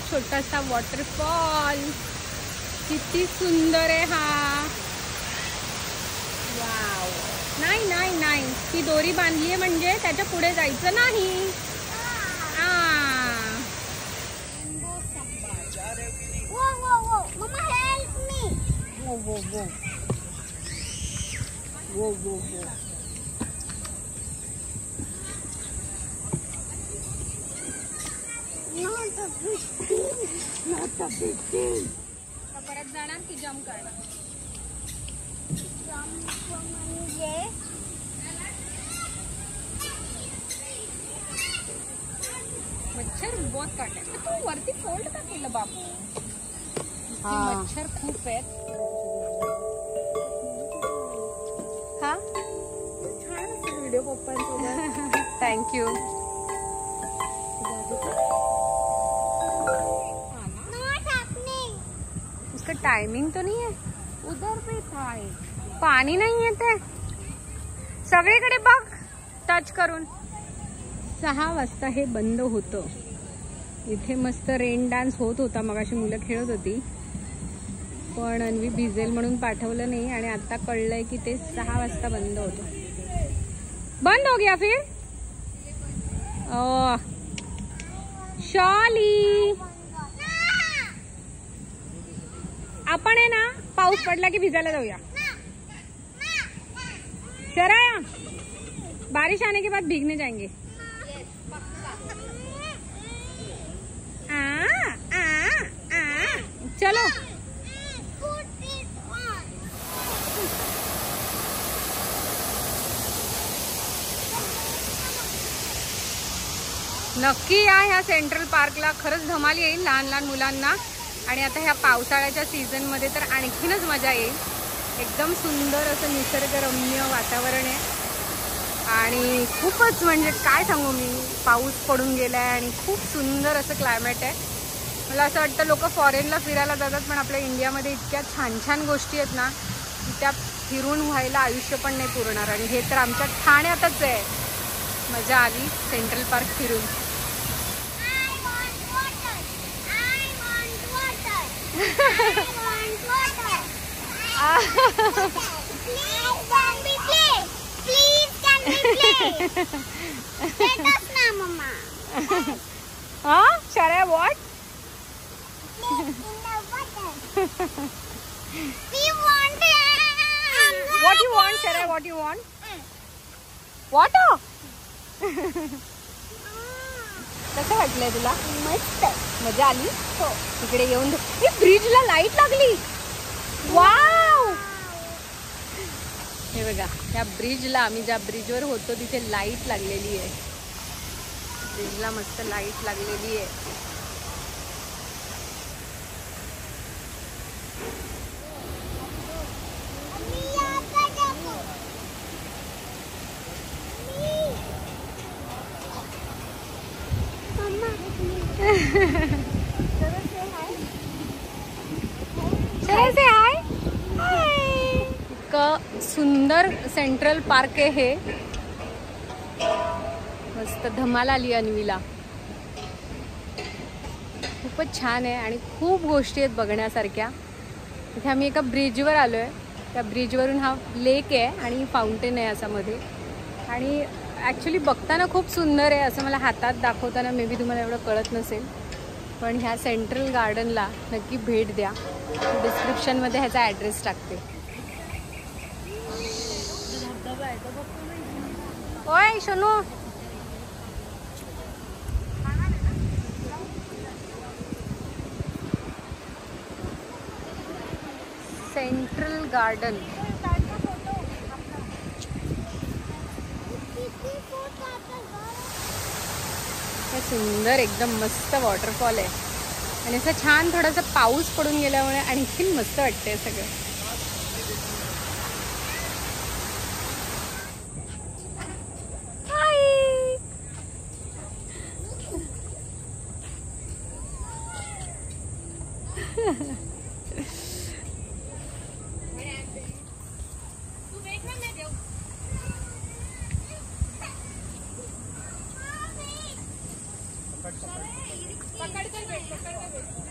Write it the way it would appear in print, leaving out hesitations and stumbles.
छोटासा वॉटरफॉल, किती सुंदर आहे हा. वाव. नाही नाही नाही, ती दोरी बांधली आहे म्हणजे त्याच्या पुढे जायचं नाही. परत जाणार की जम्प करणार? म्हणजे मच्छर बहुत काटे. तू वरती फोल्ड का केलं बाबू? मच्छर खूप आहेत. हा छान व्हिडिओ पप्पांसोबत. थँक्यू. उसका टाइमिंग तो नहीं है. उधर पे था, पाणी नाही येते सगळीकडे बघ टच करून. 6 वाजता हे बंद होतं. इथे मस्त रेन डान्स होत होता, मगाशी मुलं खेळत होती, पण अन्वी भिजेल म्हणून पाठवलं नाही आणि आता कळलंय की ते 6 वाजता बंद होतं. बंद हो गया फिर. ओह शॉली, आपण आहे ना पाऊस पडला की भिजायला जाऊया. शराया, बारिश आने के बाद भीगने जाएंगे. चलो. नक्की या ह्या सेंट्रल पार्कला, खरंच धमाल येईल लहान लहान मुलांना. आणि आता ह्या पावसाळ्याच्या सीझन मध्ये तर आणखीनच मजा येईल. एकदम सुंदर असं निसर्गरम्य वातावरण आहे आणि खूपच म्हणजे काय सांगू मी, पाऊस पडून गेलाय आणि खूप सुंदर असं क्लायमेट आहे. मला असं वाटतं लोक फॉरेनला फिरायला जातात, पण आपल्या इंडियामध्ये इतक्या छान छान गोष्टी आहेत ना की त्या फिरून व्हायला आयुष्य पण नाही पुरणार. आणि हे तर आमच्या ठाण्यातच आहे. मजा आली सेंट्रल पार्क फिरून. Shara, what? We want What you want, Shara? What you want? Water? कसं वाटलंय तुला? मस्त. मजा आली? हो. इकडे येऊन ब्रिजला लाईट लागली. वाव. हे बघा, या ब्रिजला, आम्ही ज्या ब्रिजवर होतो तिथे लाईट लागलेली आहे. ब्रिजला मस्त लाईट लागलेली आहे. से हाय. इतकं सुंदर सेंट्रल पार्क आहे हे. मस्त धमाल आली अन्वीला. खूपच छान आहे आणि खूप गोष्टी आहेत बघण्यासारख्या. इथे आम्ही एका ब्रिजवर आलोय. त्या ब्रिजवरून हा लेक आहे आणि फाउंटेन आहे असा मध्ये. आणि ॲक्च्युली बघताना खूप सुंदर आहे, असं मला हातात दाखवताना मे बी तुम्हाला एवढं कळत नसेल, पण ह्या सेंट्रल गार्डनला नक्की भेट द्या. डिस्क्रिप्शनमध्ये ह्याचा ॲड्रेस टाकते. ओय सोनू, सेंट्रल गार्डन. हे सुंदर एकदम मस्त वॉटरफॉल आहे आणि असं छान थोडासा पाऊस पडून गेल्यामुळे आणखीन मस्त वाटतंय सगळं. पकड़ के बैठ, पकड़ के बैठ.